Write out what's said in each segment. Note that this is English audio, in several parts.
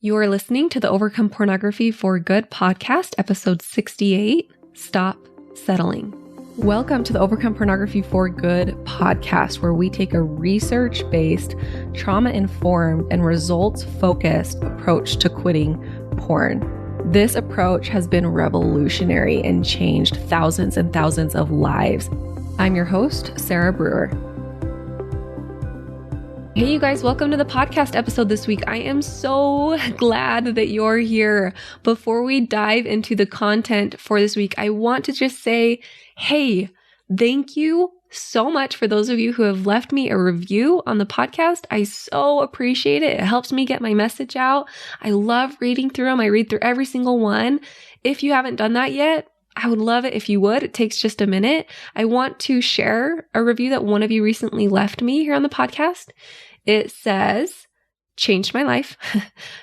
You are listening to the Overcome Pornography for Good podcast, episode 68, Stop Settling. Welcome to the Overcome Pornography for Good podcast, where we take a research-based, trauma-informed, and results-focused approach to quitting porn. This approach has been revolutionary and changed thousands and thousands of lives. I'm your host, Sarah Brewer. Hey, you guys, welcome to the podcast episode this week. I am so glad that you're here. Before we dive into the content for this week, I want to just say, hey, thank you so much for those of you who have left me a review on the podcast. I so appreciate it. It helps me get my message out. I love reading through them. I read through every single one. If you haven't done that yet, I would love it if you would. It takes just a minute. I want to share a review that one of you recently left me here on the podcast. It says, changed my life.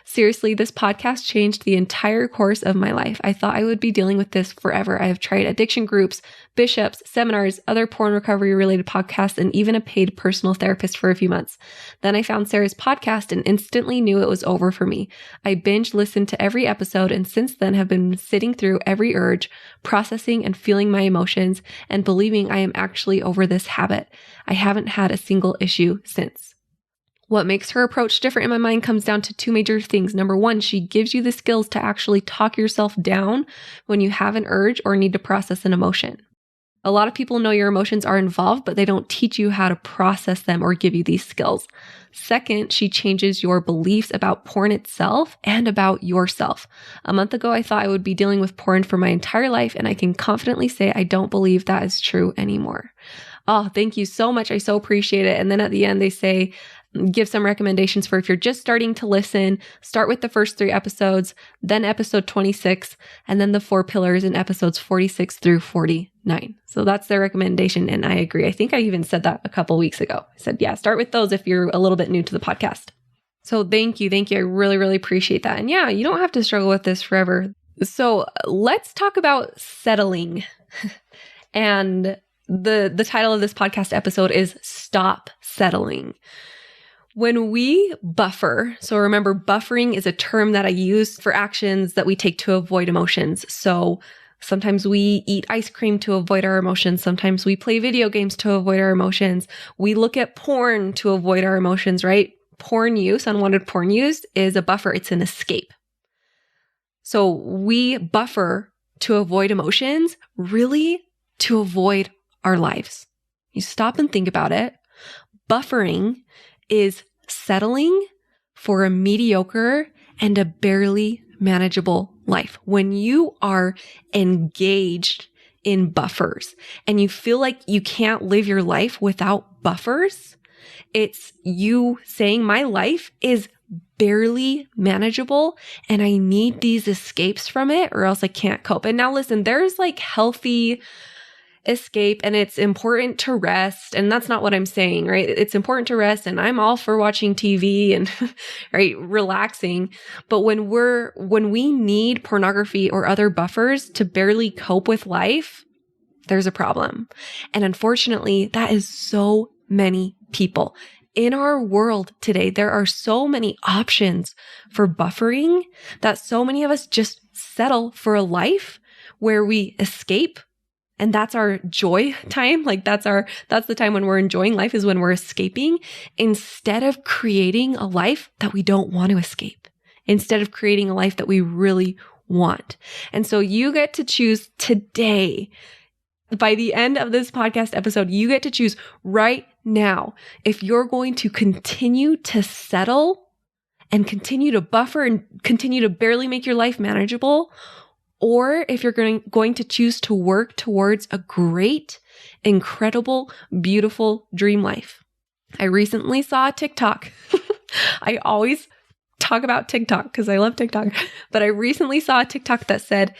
Seriously, this podcast changed the entire course of my life. I thought I would be dealing with this forever. I have tried addiction groups, bishops, seminars, other porn recovery related podcasts, and even a paid personal therapist for a few months. Then I found Sarah's podcast and instantly knew it was over for me. I binge listened to every episode and since then have been sitting through every urge, processing and feeling my emotions, and believing I am actually over this habit. I haven't had a single issue since. What makes her approach different in my mind comes down to two major things. Number one, she gives you the skills to actually talk yourself down when you have an urge or need to process an emotion. A lot of people know your emotions are involved, but they don't teach you how to process them or give you these skills. Second, she changes your beliefs about porn itself and about yourself. A month ago, I thought I would be dealing with porn for my entire life, and I can confidently say I don't believe that is true anymore. Oh, thank you so much. I so appreciate it. And then at the end, they say, give some recommendations for if you're just starting to listen, start with the first 3 episodes, then episode 26, and then the 4 pillars in episodes 46 through 49. So that's their recommendation. And I agree. I think I even said that a couple weeks ago. I said, yeah, start with those if you're a little bit new to the podcast. So thank you. Thank you. I really, really appreciate that. And yeah, you don't have to struggle with this forever. So let's talk about settling. And the title of this podcast episode is Stop Settling. When we buffer, so remember, buffering is a term that I use for actions that we take to avoid emotions. So sometimes we eat ice cream to avoid our emotions. Sometimes we play video games to avoid our emotions. We look at porn to avoid our emotions, right? Porn use, unwanted porn use, is a buffer. It's an escape. So we buffer to avoid emotions, really to avoid our lives. You stop and think about it. Buffering is settling for a mediocre and a barely manageable life. When you are engaged in buffers and you feel like you can't live your life without buffers, it's you saying my life is barely manageable and I need these escapes from it or else I can't cope. And now listen, there's like healthy escape and it's important to rest. And that's not what I'm saying, right? It's important to rest and I'm all for watching TV and right, relaxing. But when we need pornography or other buffers to barely cope with life, there's a problem. And unfortunately, that is so many people. In our world today, there are so many options for buffering that so many of us just settle for a life where we escape. And that's our joy time. Like that's the time when we're enjoying life is when we're escaping instead of creating a life that we don't want to escape, instead of creating a life that we really want. And so you get to choose today. By the end of this podcast episode, you get to choose right now if you're going to continue to settle and continue to buffer and continue to barely make your life manageable, or if you're going to choose to work towards a great, incredible, beautiful dream life. I recently saw a TikTok. I always talk about TikTok because I love TikTok, but I recently saw a TikTok that said,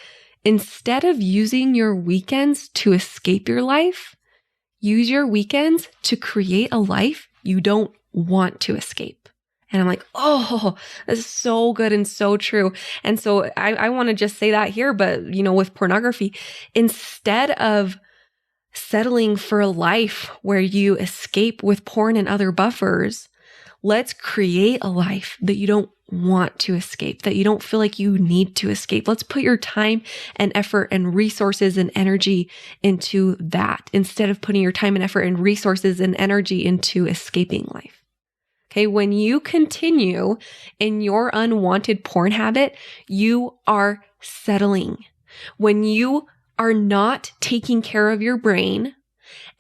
instead of using your weekends to escape your life, use your weekends to create a life you don't want to escape. And I'm like, oh, this is so good and so true. And so I want to just say that here, but with pornography, instead of settling for a life where you escape with porn and other buffers, Let's create a life that you don't want to escape, that you don't feel like you need to escape. Let's put your time and effort and resources and energy into that instead of putting your time and effort and resources and energy into escaping life. Okay, when you continue in your unwanted porn habit, you are settling. When you are not taking care of your brain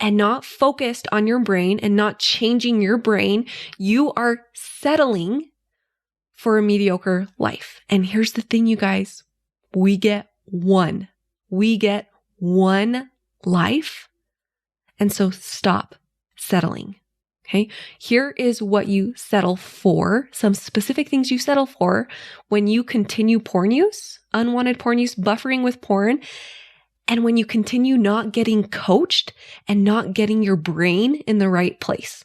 and not focused on your brain and not changing your brain, you are settling for a mediocre life. And here's the thing, you guys, we get one life. And so stop settling. Okay. Here is what you settle for, some specific things you settle for when you continue porn use, unwanted porn use, buffering with porn. And when you continue not getting coached and not getting your brain in the right place,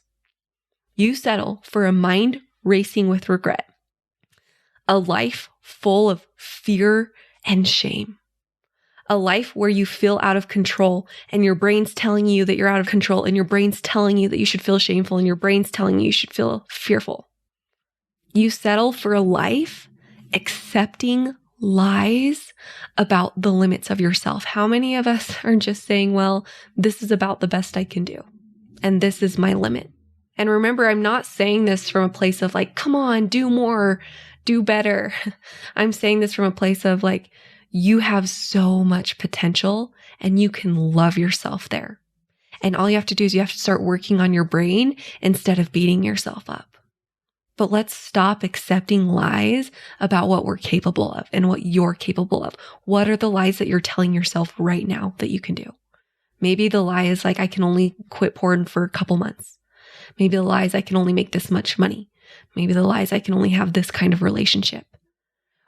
you settle for a mind racing with regret, a life full of fear and shame, a life where you feel out of control and your brain's telling you that you're out of control and your brain's telling you that you should feel shameful and your brain's telling you should feel fearful. You settle for a life accepting lies about the limits of yourself. How many of us are just saying, well, this is about the best I can do, and this is my limit? And remember, I'm not saying this from a place of like, come on, do more, do better. I'm saying this from a place of like, you have so much potential and you can love yourself there. And all you have to do is you have to start working on your brain instead of beating yourself up. But let's stop accepting lies about what we're capable of and what you're capable of. What are the lies that you're telling yourself right now that you can do? Maybe the lie is like, I can only quit porn for a couple months. Maybe the lie is I can only make this much money. Maybe the lie is I can only have this kind of relationship.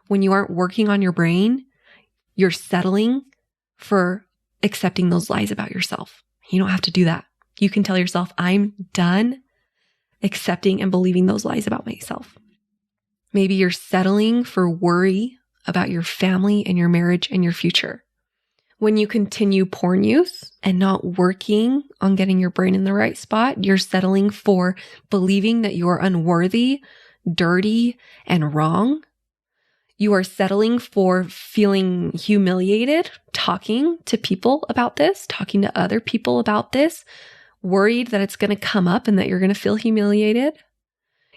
When you aren't working on your brain, you're settling for accepting those lies about yourself. You don't have to do that. You can tell yourself, I'm done accepting and believing those lies about myself. Maybe you're settling for worry about your family and your marriage and your future. When you continue porn use and not working on getting your brain in the right spot, you're settling for believing that you are unworthy, dirty, and wrong. You are settling for feeling humiliated, talking to people about this, talking to other people about this, worried that it's going to come up and that you're going to feel humiliated.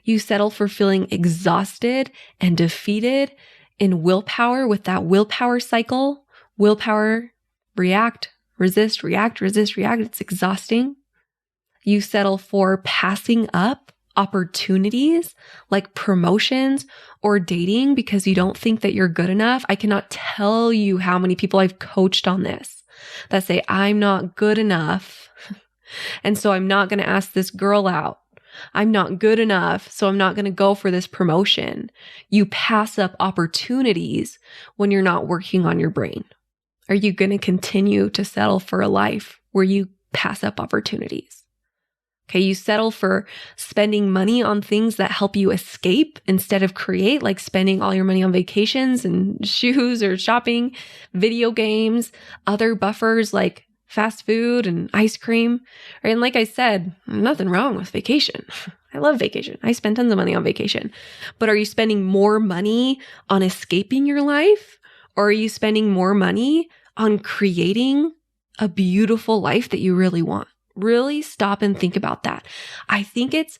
You settle for feeling exhausted and defeated in willpower with that willpower cycle. Willpower, react, resist, react, resist, react. It's exhausting. You settle for passing up opportunities like promotions or dating because you don't think that you're good enough. I cannot tell you how many people I've coached on this that say, I'm not good enough. And so I'm not going to ask this girl out. I'm not good enough, so I'm not going to go for this promotion. You pass up opportunities when you're not working on your brain. Are you going to continue to settle for a life where you pass up opportunities? Okay, you settle for spending money on things that help you escape instead of create, like spending all your money on vacations and shoes or shopping, video games, other buffers like fast food and ice cream. Right? And like I said, nothing wrong with vacation. I love vacation. I spend tons of money on vacation. But are you spending more money on escaping your life? Or are you spending more money on creating a beautiful life that you really want? Really stop and think about that. I think it's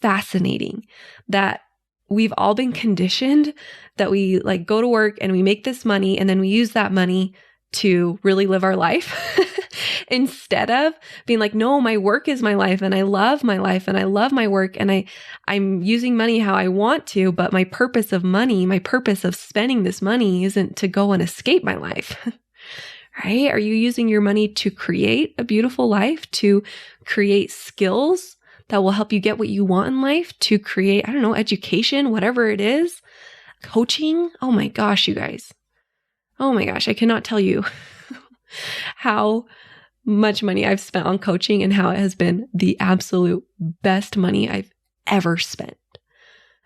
fascinating that we've all been conditioned that we like go to work and we make this money and then we use that money to really live our life instead of being like, no, my work is my life and I love my life and I love my work and I'm using money how I want to, but my purpose of money, my purpose of spending this money isn't to go and escape my life. Right? Are you using your money to create a beautiful life, to create skills that will help you get what you want in life, to create, I don't know, education, whatever it is, coaching? Oh my gosh, you guys. Oh my gosh, I cannot tell you how much money I've spent on coaching and how it has been the absolute best money I've ever spent.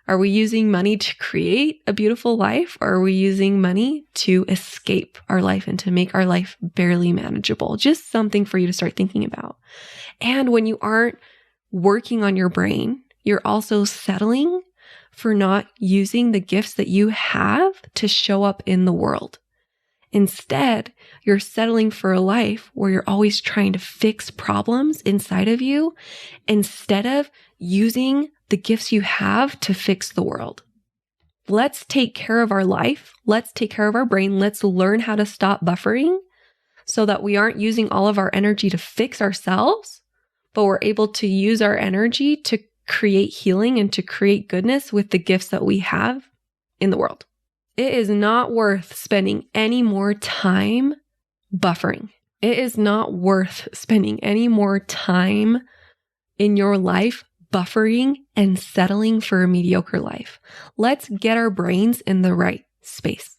Are we using money to create a beautiful life, or are we using money to escape our life and to make our life barely manageable? Just something for you to start thinking about. And when you aren't working on your brain, you're also settling for not using the gifts that you have to show up in the world. Instead, you're settling for a life where you're always trying to fix problems inside of you instead of using the gifts you have to fix the world. Let's take care of our life. Let's take care of our brain. Let's learn how to stop buffering so that we aren't using all of our energy to fix ourselves, but we're able to use our energy to create healing and to create goodness with the gifts that we have in the world. It is not worth spending any more time buffering. It is not worth spending any more time in your life buffering and settling for a mediocre life. Let's get our brains in the right space.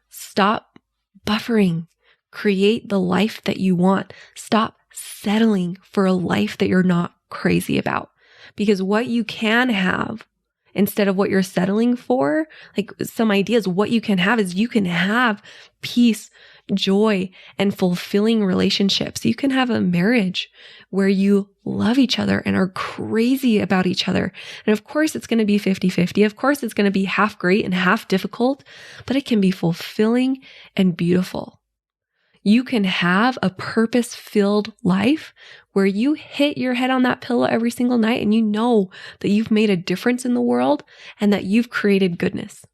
Stop buffering. Create the life that you want. Stop settling for a life that you're not crazy about. Because what you can have instead of what you're settling for, like some ideas, what you can have is you can have peace, joy, and fulfilling relationships. You can have a marriage where you love each other and are crazy about each other. And of course, it's going to be 50-50. Of course, it's going to be half great and half difficult, but it can be fulfilling and beautiful. You can have a purpose-filled life where you hit your head on that pillow every single night and you know that you've made a difference in the world and that you've created goodness.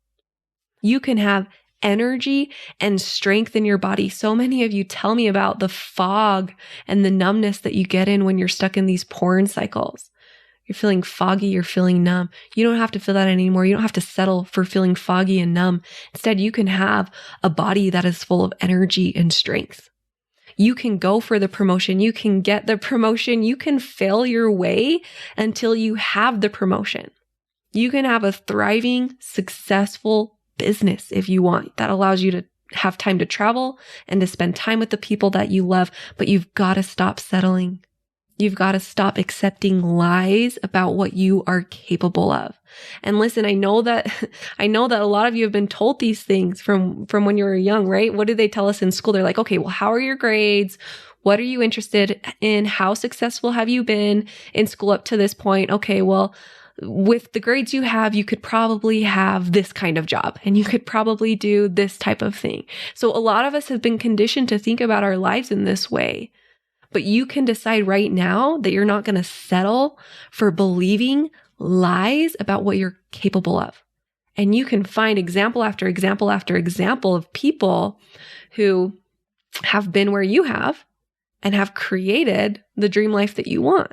You can have energy and strength in your body. So many of you tell me about the fog and the numbness that you get in when you're stuck in these porn cycles. You're feeling foggy, you're feeling numb. You don't have to feel that anymore. You don't have to settle for feeling foggy and numb. Instead, you can have a body that is full of energy and strength. You can go for the promotion. You can get the promotion. You can fail your way until you have the promotion. You can have a thriving, successful business if you want. That allows you to have time to travel and to spend time with the people that you love, but you've got to stop settling. You've got to stop accepting lies about what you are capable of. And listen, I know that a lot of you have been told these things from when you were young, right? What did they tell us in school? They're like, okay, well, how are your grades? What are you interested in? How successful have you been in school up to this point? Okay, well, with the grades you have, you could probably have this kind of job and you could probably do this type of thing. So a lot of us have been conditioned to think about our lives in this way. But you can decide right now that you're not going to settle for believing lies about what you're capable of. And you can find example after example after example of people who have been where you have and have created the dream life that you want,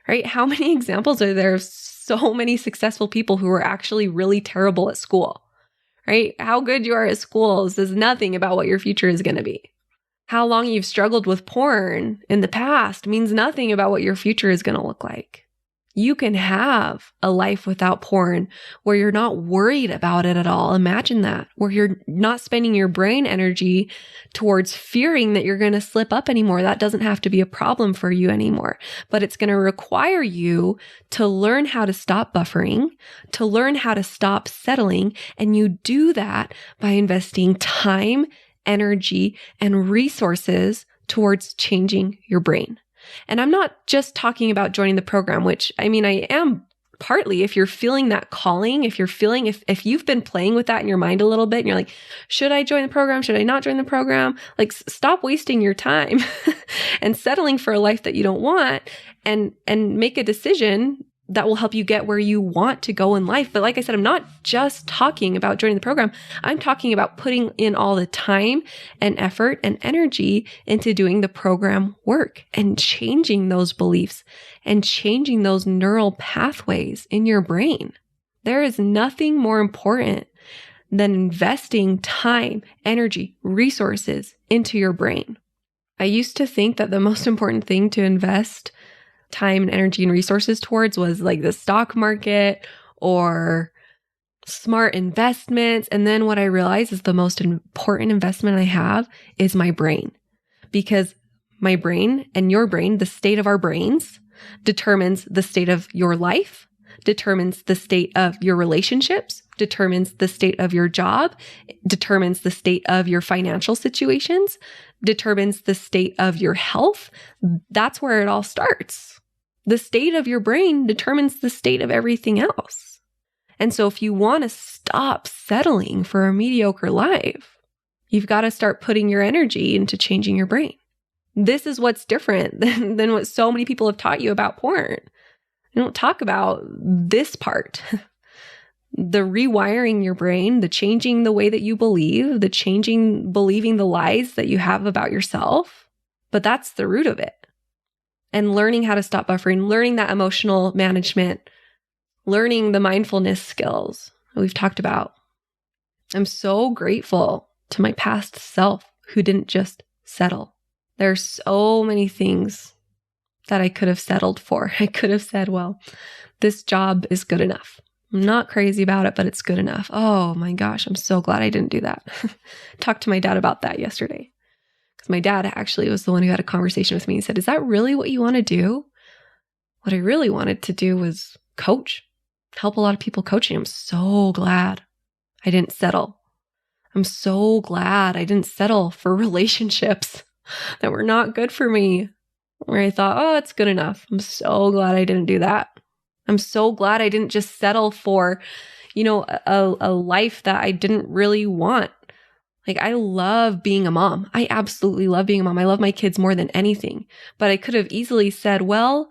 right? How many examples are there of so many successful people who are actually really terrible at school, right? How good you are at school says nothing about what your future is going to be. How long you've struggled with porn in the past means nothing about what your future is going to look like. You can have a life without porn where you're not worried about it at all. Imagine that, where you're not spending your brain energy towards fearing that you're going to slip up anymore. That doesn't have to be a problem for you anymore, but it's going to require you to learn how to stop buffering, to learn how to stop settling. And you do that by investing time, energy, and resources towards changing your brain. And I'm not just talking about joining the program, which I am partly if you're feeling that calling, if you've been playing with that in your mind a little bit and you're like, should I join the program? Should I not join the program? Like stop wasting your time and settling for a life that you don't want and make a decision that will help you get where you want to go in life. But like I said, I'm not just talking about joining the program. I'm talking about putting in all the time and effort and energy into doing the program work and changing those beliefs and changing those neural pathways in your brain. There is nothing more important than investing time, energy, resources into your brain. I used to think that the most important thing to invest time and energy and resources towards was like the stock market or smart investments. And then what I realized is the most important investment I have is my brain, because my brain and your brain, the state of our brains, determines the state of your life, determines the state of your relationships, determines the state of your job, determines the state of your financial situations, determines the state of your health. That's where it all starts. The state of your brain determines the state of everything else. And so if you want to stop settling for a mediocre life, you've got to start putting your energy into changing your brain. This is what's different than what so many people have taught you about porn. They don't talk about this part. The rewiring your brain, the changing the way that you believe, the changing believing the lies that you have about yourself. But that's the root of it. And learning how to stop buffering, learning that emotional management, learning the mindfulness skills that we've talked about. I'm so grateful to my past self who didn't just settle. There are so many things that I could have settled for. I could have said, well, this job is good enough. I'm not crazy about it, but it's good enough. Oh my gosh, I'm so glad I didn't do that. Talked to my dad about that yesterday. Because my dad actually was the one who had a conversation with me and said, is that really what you want to do? What I really wanted to do was coach, help a lot of people coaching. I'm so glad I didn't settle. I'm so glad I didn't settle for relationships that were not good for me, where I thought, oh, it's good enough. I'm so glad I didn't do that. I'm so glad I didn't just settle for, a life that I didn't really want. Like, I love being a mom. I absolutely love being a mom. I love my kids more than anything. But I could have easily said, well,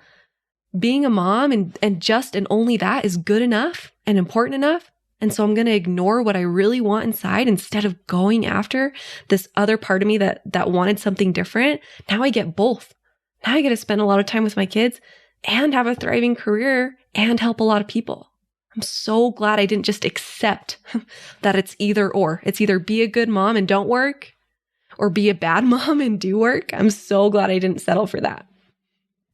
being a mom and just and only that is good enough and important enough. And so I'm going to ignore what I really want inside instead of going after this other part of me that wanted something different. Now I get both. Now I get to spend a lot of time with my kids and have a thriving career and help a lot of people. I'm so glad I didn't just accept that it's either or. It's either be a good mom and don't work or be a bad mom and do work. I'm so glad I didn't settle for that.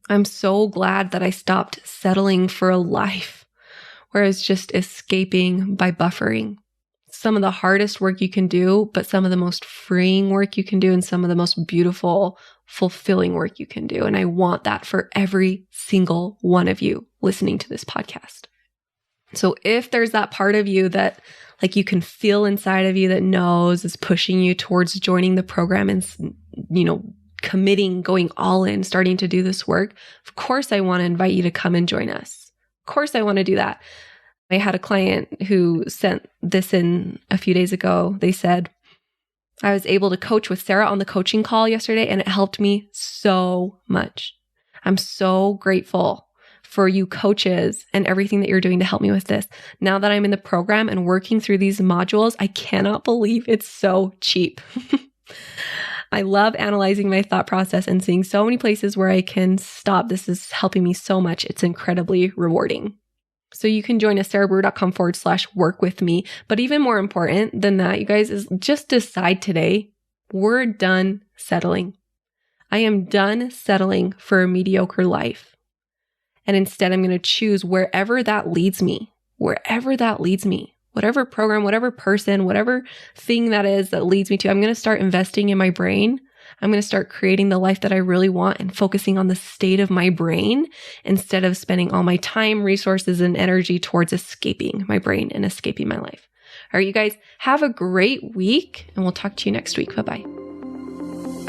I'm so glad that I stopped settling for a life where it's just escaping by buffering. Some of the hardest work you can do, but some of the most freeing work you can do and some of the most beautiful, fulfilling work you can do. And I want that for every single one of you listening to this podcast. So if there's that part of you that like you can feel inside of you that knows is pushing you towards joining the program and, committing, going all in, starting to do this work, of course, I want to invite you to come and join us. Of course, I want to do that. I had a client who sent this in a few days ago. They said, I was able to coach with Sarah on the coaching call yesterday, and it helped me so much. I'm so grateful for you coaches and everything that you're doing to help me with this. Now that I'm in the program and working through these modules, I cannot believe it's so cheap. I love analyzing my thought process and seeing so many places where I can stop. This is helping me so much. It's incredibly rewarding. So you can join us, sarahbrewer.com/work with me. But even more important than that, you guys, is just decide today, we're done settling. I am done settling for a mediocre life. And instead, I'm going to choose wherever that leads me, whatever program, whatever person, whatever thing that is that leads me to, I'm going to start investing in my brain. I'm going to start creating the life that I really want and focusing on the state of my brain instead of spending all my time, resources, and energy towards escaping my brain and escaping my life. All right, you guys, have a great week and we'll talk to you next week. Bye-bye.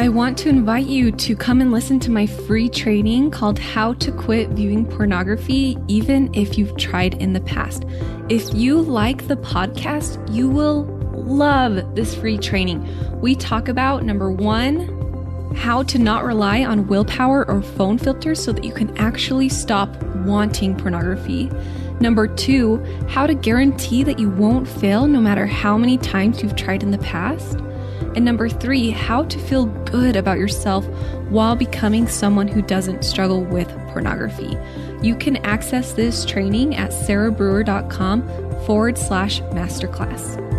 I want to invite you to come and listen to my free training called How to Quit Viewing Pornography, even if you've tried in the past. If you like the podcast, you will love this free training. We talk about, number one, how to not rely on willpower or phone filters so that you can actually stop wanting pornography. Number two, how to guarantee that you won't fail no matter how many times you've tried in the past. And number three, how to feel good about yourself while becoming someone who doesn't struggle with pornography. You can access this training at sarahbrewer.com/masterclass.